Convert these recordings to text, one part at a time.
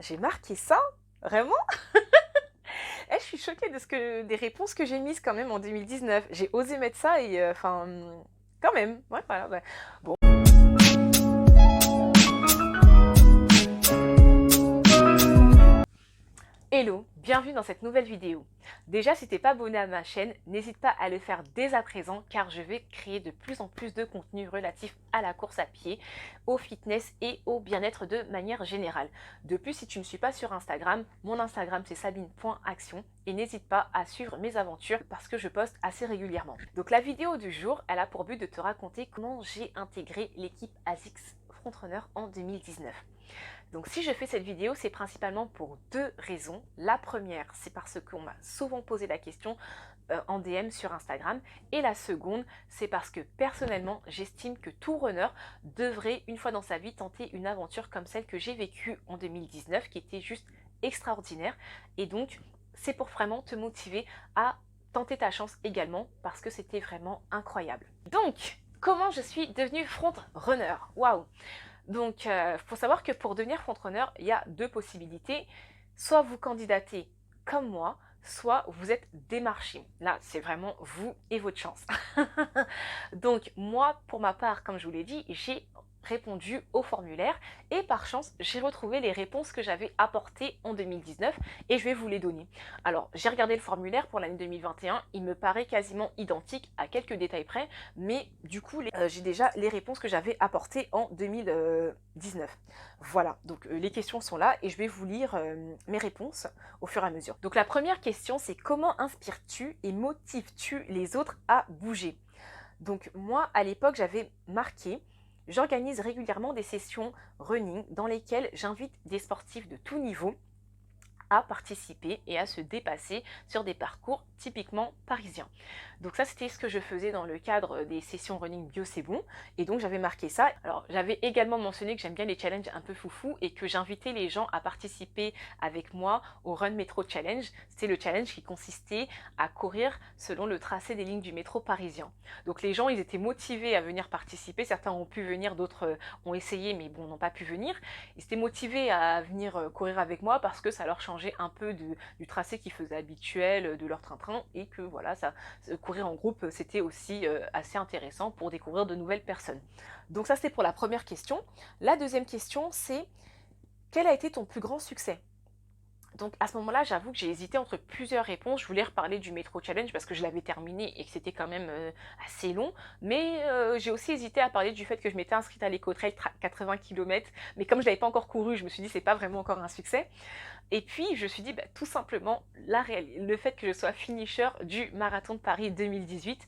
J'ai marqué ça? Vraiment? Je suis choquée des réponses que j'ai mises quand même en 2019. J'ai osé mettre ça et enfin, quand même. Ouais, voilà, ouais. Bon. Hello, bienvenue dans cette nouvelle vidéo. Déjà, si t'es pas abonné à ma chaîne, n'hésite pas à le faire dès à présent car je vais créer de plus en plus de contenu relatif à la course à pied, au fitness et au bien-être de manière générale. De plus, si tu ne suis pas sur Instagram, mon Instagram c'est sabine.action et n'hésite pas à suivre mes aventures parce que je poste assez régulièrement. Donc la vidéo du jour, elle a pour but de te raconter comment j'ai intégré l'équipe ASICS Frontrunner en 2019. Donc si je fais cette vidéo, c'est principalement pour deux raisons. La première, c'est parce qu'on m'a souvent posé la question en DM sur Instagram. Et la seconde, c'est parce que personnellement, j'estime que tout runner devrait, une fois dans sa vie, tenter une aventure comme celle que j'ai vécue en 2019, qui était juste extraordinaire. Et donc, c'est pour vraiment te motiver à tenter ta chance également, parce que c'était vraiment incroyable. Donc, comment je suis devenue front runner? Waouh! Donc, faut savoir que pour devenir frontrunner, il y a deux possibilités. Soit vous candidatez comme moi, soit vous êtes démarché. Là, c'est vraiment vous et votre chance. Donc, moi, pour ma part, comme je vous l'ai dit, j'ai répondu au formulaire et par chance, j'ai retrouvé les réponses que j'avais apportées en 2019 et je vais vous les donner. Alors, j'ai regardé le formulaire pour l'année 2021, il me paraît quasiment identique à quelques détails près, mais du coup, j'ai déjà les réponses que j'avais apportées en 2019. Voilà, donc les questions sont là et je vais vous lire mes réponses au fur et à mesure. Donc la première question, c'est comment inspires-tu et motives-tu les autres à bouger? Donc moi, à l'époque, j'avais marqué: j'organise régulièrement des sessions running dans lesquelles j'invite des sportifs de tout niveau à participer et à se dépasser sur des parcours typiquement parisiens. Donc ça, c'était ce que je faisais dans le cadre des sessions running bio c'est bon, et donc j'avais marqué ça. Alors j'avais également mentionné que j'aime bien les challenges un peu foufou et que j'invitais les gens à participer avec moi au Run Métro Challenge. C'était le challenge qui consistait à courir selon le tracé des lignes du métro parisien. Donc les gens, ils étaient motivés à venir participer, certains ont pu venir, d'autres ont essayé mais bon, n'ont pas pu venir. Ils étaient motivés à venir courir avec moi parce que ça leur changeait un peu du tracé qu'ils faisaient habituel de leur train-train et que voilà, courir en groupe c'était aussi assez intéressant pour découvrir de nouvelles personnes. Donc ça, c'était pour la première question. La deuxième question, c'est: quel a été ton plus grand succès? Donc à ce moment-là, j'avoue que j'ai hésité entre plusieurs réponses. Je voulais reparler du Metro Challenge parce que je l'avais terminé et que c'était quand même assez long. Mais j'ai aussi hésité à parler du fait que je m'étais inscrite à l'Eco-Trail 80 km. Mais comme je ne l'avais pas encore couru, je me suis dit c'est pas vraiment encore un succès. Et puis, je me suis dit, tout simplement, le fait que je sois finisher du Marathon de Paris 2018,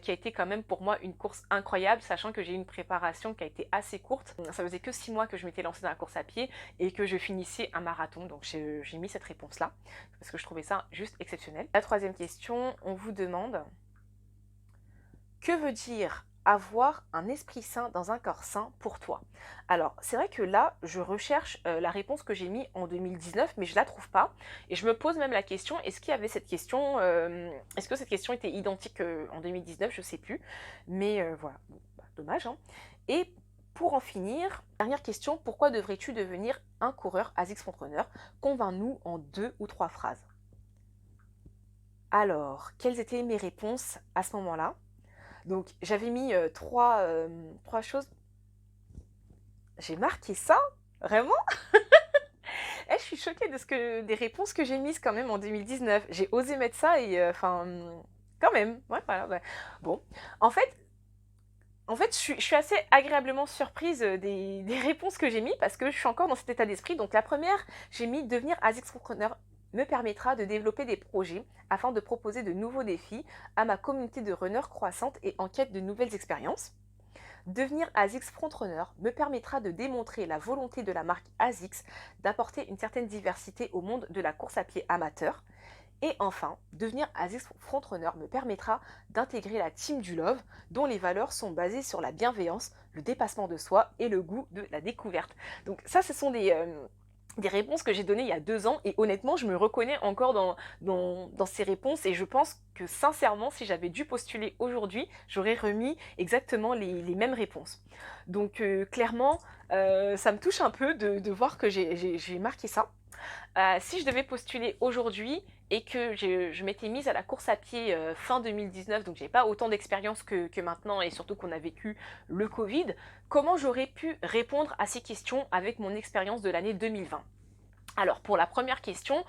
qui a été quand même pour moi une course incroyable, sachant que j'ai eu une préparation qui a été assez courte. Ça faisait que 6 mois que je m'étais lancée dans la course à pied et que je finissais un marathon. Donc, j'ai mis cette réponse-là, parce que je trouvais ça juste exceptionnel. La troisième question, on vous demande: que veut dire avoir un esprit sain dans un corps sain pour toi? Alors, c'est vrai que là, je recherche la réponse que j'ai mise en 2019, mais je la trouve pas. Et je me pose même la question, est-ce qu'il y avait cette question, est-ce que cette question était identique en 2019? Je sais plus. Mais voilà, bon, dommage, hein. Et pour en finir, dernière question: pourquoi devrais-tu devenir un coureur ASICS Frontrunner? Convainc-nous en 2 ou 3 phrases. Alors, quelles étaient mes réponses à ce moment-là? Donc j'avais mis trois choses. J'ai marqué ça? Vraiment? Je suis choquée des réponses que j'ai mises quand même en 2019. J'ai osé mettre ça et enfin, quand même. Ouais, voilà, ouais. Bon, en fait, je suis assez agréablement surprise des réponses que j'ai mises parce que je suis encore dans cet état d'esprit. Donc la première, j'ai mis: devenir ASICS Entrepreneur me permettra de développer des projets afin de proposer de nouveaux défis à ma communauté de runners croissante et en quête de nouvelles expériences. Devenir ASICS Frontrunner me permettra de démontrer la volonté de la marque ASICS d'apporter une certaine diversité au monde de la course à pied amateur. Et enfin, devenir ASICS Frontrunner me permettra d'intégrer la team du Love, dont les valeurs sont basées sur la bienveillance, le dépassement de soi et le goût de la découverte. Donc ça, ce sont des réponses que j'ai données il y a 2 ans et honnêtement, je me reconnais encore dans ces réponses et je pense que sincèrement, si j'avais dû postuler aujourd'hui, j'aurais remis exactement les mêmes réponses. Donc clairement, Ça me touche un peu de voir que j'ai marqué ça. Si je devais postuler aujourd'hui et que je m'étais mise à la course à pied fin 2019, donc j'ai pas autant d'expérience que maintenant et surtout qu'on a vécu le Covid, comment j'aurais pu répondre à ces questions avec mon expérience de l'année 2020? Alors pour la première question,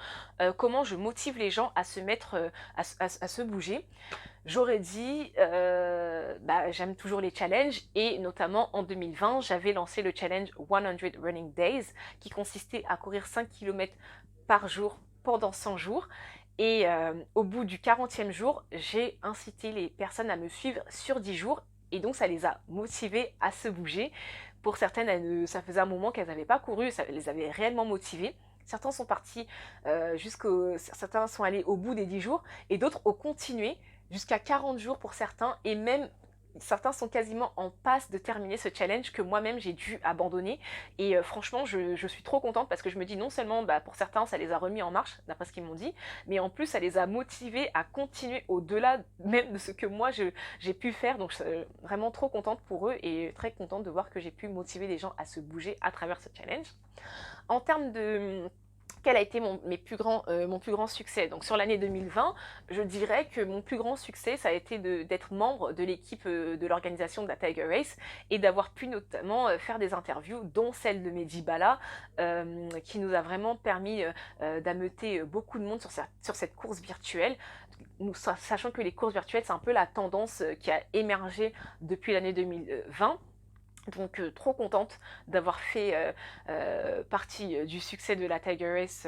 comment je motive les gens à se mettre, à se bouger? J'aurais dit, bah, j'aime toujours les challenges et notamment en 2020, j'avais lancé le challenge 100 Running Days qui consistait à courir 5 km par jour pendant 100 jours. Et au bout du 40e jour, j'ai incité les personnes à me suivre sur 10 jours et donc ça les a motivées à se bouger. Pour certaines, ça faisait un moment qu'elles n'avaient pas couru, ça les avait réellement motivées. Certains sont partis certains sont allés au bout des 10 jours et d'autres ont continué jusqu'à 40 jours pour certains et même certains sont quasiment en passe de terminer ce challenge que moi-même j'ai dû abandonner et franchement je suis trop contente parce que je me dis non seulement bah, pour certains ça les a remis en marche d'après ce qu'ils m'ont dit mais en plus ça les a motivés à continuer au-delà même de ce que moi j'ai pu faire donc vraiment trop contente pour eux et très contente de voir que j'ai pu motiver les gens à se bouger à travers ce challenge. En termes de quel a été mon plus grand succès. Donc sur l'année 2020, je dirais que mon plus grand succès, ça a été d'être membre de l'équipe de l'organisation de la Tiger Race et d'avoir pu notamment faire des interviews, dont celle de Mehdi Bala, qui nous a vraiment permis d'ameuter beaucoup de monde sur cette course virtuelle. Sachant que les courses virtuelles, c'est un peu la tendance qui a émergé depuis l'année 2020. Donc trop contente d'avoir fait partie du succès de la Tiger Race,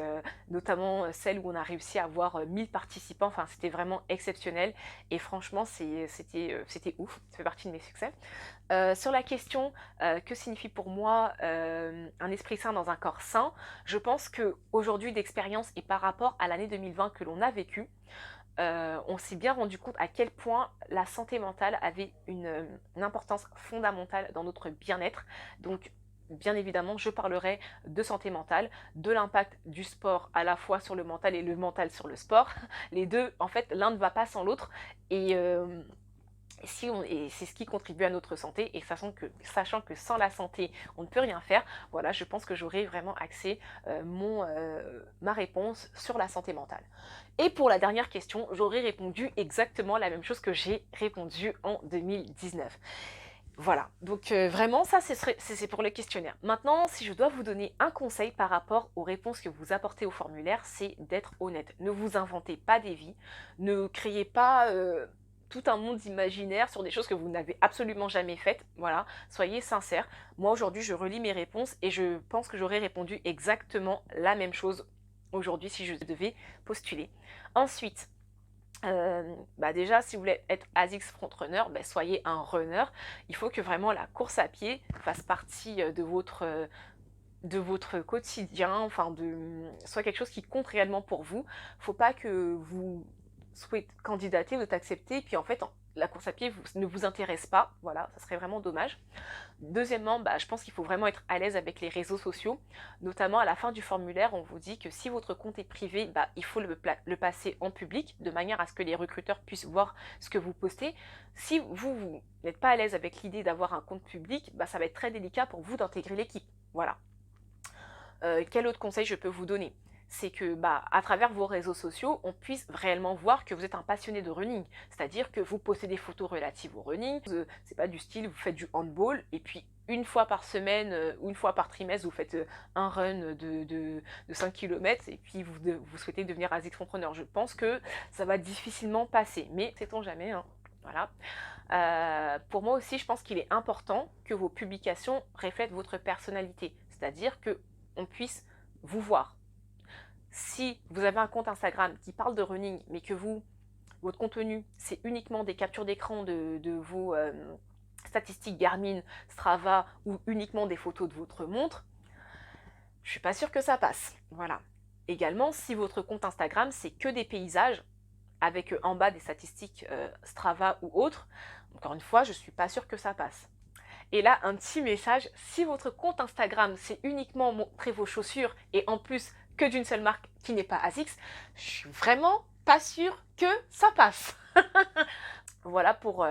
notamment celle où on a réussi à avoir 1000 participants, enfin c'était vraiment exceptionnel et franchement c'était ouf, ça fait partie de mes succès. Sur la question que signifie pour moi un esprit sain dans un corps sain, je pense qu'aujourd'hui d'expérience et par rapport à l'année 2020 que l'on a vécue, on s'est bien rendu compte à quel point la santé mentale avait une importance fondamentale dans notre bien-être. Donc, bien évidemment, je parlerai de santé mentale, de l'impact du sport à la fois sur le mental et le mental sur le sport. Les deux, en fait, l'un ne va pas sans l'autre. Et c'est ce qui contribue à notre santé, et sachant que sans la santé, on ne peut rien faire, voilà, je pense que j'aurai vraiment axé ma réponse sur la santé mentale. Et pour la dernière question, j'aurais répondu exactement la même chose que j'ai répondu en 2019. Voilà, donc vraiment ça c'est pour le questionnaire. Maintenant, si je dois vous donner un conseil par rapport aux réponses que vous apportez au formulaire, c'est d'être honnête. Ne vous inventez pas des vies, ne créez pas tout un monde imaginaire sur des choses que vous n'avez absolument jamais faites. Voilà, soyez sincères. Moi aujourd'hui je relis mes réponses et je pense que j'aurais répondu exactement la même chose aujourd'hui si je devais postuler. Ensuite, bah déjà, si vous voulez être ASICS frontrunner, bah soyez un runner. Il faut que vraiment la course à pied fasse partie de votre quotidien, enfin soit quelque chose qui compte réellement pour vous. Faut pas que vous soyez candidater, vous êtes accepté, et puis en fait la course à pied ne vous intéresse pas. Voilà, ça serait vraiment dommage. Deuxièmement, bah, je pense qu'il faut vraiment être à l'aise avec les réseaux sociaux. Notamment à la fin du formulaire, on vous dit que si votre compte est privé, bah, il faut le passer en public, de manière à ce que les recruteurs puissent voir ce que vous postez. Si vous n'êtes pas à l'aise avec l'idée d'avoir un compte public, bah, ça va être très délicat pour vous d'intégrer l'équipe. Voilà. Quel autre conseil je peux vous donner? C'est que bah, à travers vos réseaux sociaux, on puisse réellement voir que vous êtes un passionné de running. C'est-à-dire que vous postez des photos relatives au running. C'est pas du style, vous faites du handball et puis une fois par semaine ou une fois par trimestre, vous faites un run de 5 km et puis vous souhaitez devenir ASICS entrepreneur. Je pense que ça va difficilement passer, mais sait-on jamais, hein. Voilà. Pour moi aussi, je pense qu'il est important que vos publications reflètent votre personnalité. C'est-à-dire que on puisse vous voir. Si vous avez un compte Instagram qui parle de running, mais que votre contenu, c'est uniquement des captures d'écran de vos statistiques Garmin, Strava ou uniquement des photos de votre montre, je suis pas sûre que ça passe. Voilà. Également, si votre compte Instagram, c'est que des paysages, avec en bas des statistiques Strava ou autres, encore une fois, je suis pas sûre que ça passe. Et là, un petit message, si votre compte Instagram, c'est uniquement montrer vos chaussures et en plus que d'une seule marque qui n'est pas ASICS, je suis vraiment pas sûre que ça passe. Voilà pour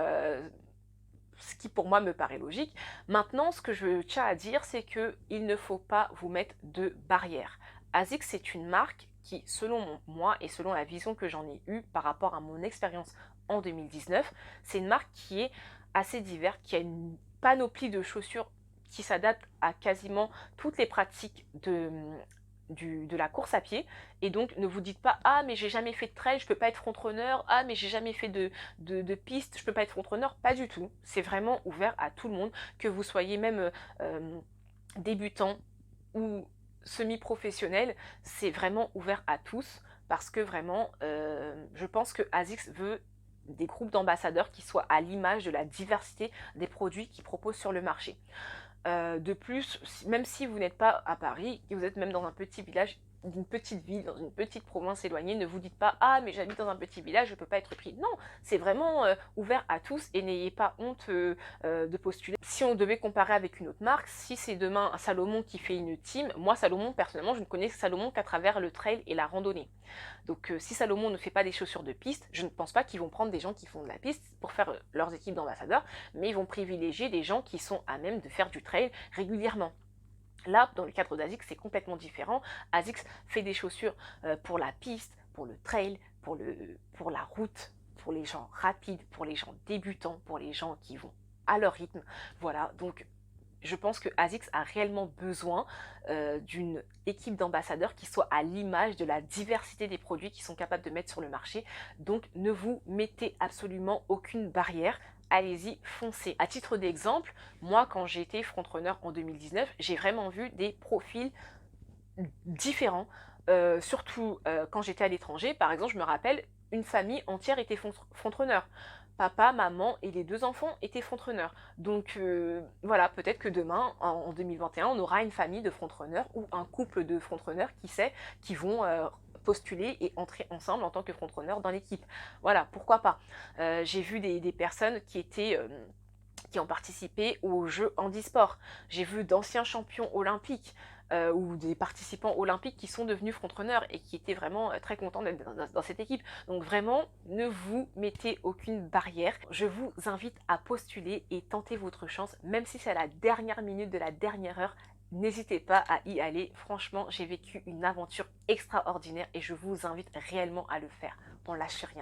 ce qui pour moi me paraît logique. Maintenant, ce que je tiens à dire, c'est qu'il ne faut pas vous mettre de barrières. ASICS, c'est une marque qui, selon moi et selon la vision que j'en ai eue par rapport à mon expérience en 2019, c'est une marque qui est assez diverse, qui a une panoplie de chaussures qui s'adapte à quasiment toutes les pratiques de la course à pied. Et donc ne vous dites pas ah mais j'ai jamais fait de trail, je peux pas être front-runner, ah mais j'ai jamais fait de piste, je peux pas être front-runner. Pas du tout, c'est vraiment ouvert à tout le monde, que vous soyez même débutant ou semi-professionnel, c'est vraiment ouvert à tous parce que vraiment je pense que ASICS veut des groupes d'ambassadeurs qui soient à l'image de la diversité des produits qu'ils proposent sur le marché. De plus, même si vous n'êtes pas à Paris, et vous êtes même dans un petit village, d'une petite ville, dans une petite province éloignée, ne vous dites pas ah mais j'habite dans un petit village, je ne peux pas être pris. Non, c'est vraiment ouvert à tous et n'ayez pas honte de postuler. Si on devait comparer avec une autre marque, si c'est demain un Salomon qui fait une team, moi Salomon personnellement je ne connais Salomon qu'à travers le trail et la randonnée. Donc si Salomon ne fait pas des chaussures de piste, je ne pense pas qu'ils vont prendre des gens qui font de la piste pour faire leurs équipes d'ambassadeurs, mais ils vont privilégier des gens qui sont à même de faire du trail régulièrement. Là, dans le cadre d'ASICS, c'est complètement différent. ASICS fait des chaussures pour la piste, pour le trail, pour la route, pour les gens rapides, pour les gens débutants, pour les gens qui vont à leur rythme. Voilà, donc je pense que ASICS a réellement besoin d'une équipe d'ambassadeurs qui soit à l'image de la diversité des produits qu'ils sont capables de mettre sur le marché. Donc ne vous mettez absolument aucune barrière. Allez-y, foncez. À titre d'exemple, moi quand j'ai été frontrunner en 2019, j'ai vraiment vu des profils différents. Surtout quand j'étais à l'étranger, par exemple, je me rappelle, une famille entière était frontrunner. Papa, maman et les deux enfants étaient frontrunners. Donc voilà, peut-être que demain, en 2021, on aura une famille de frontrunners ou un couple de frontrunners, qui sait, qui vont postuler et entrer ensemble en tant que frontrunners dans l'équipe. Voilà, pourquoi pas. J'ai vu des personnes qui ont participé aux Jeux handisport. J'ai vu d'anciens champions olympiques ou des participants olympiques qui sont devenus frontrunners et qui étaient vraiment très contents d'être dans cette équipe. Donc vraiment, ne vous mettez aucune barrière. Je vous invite à postuler et tenter votre chance, même si c'est à la dernière minute de la dernière heure. N'hésitez pas à y aller. Franchement, j'ai vécu une aventure extraordinaire et je vous invite réellement à le faire. On lâche rien.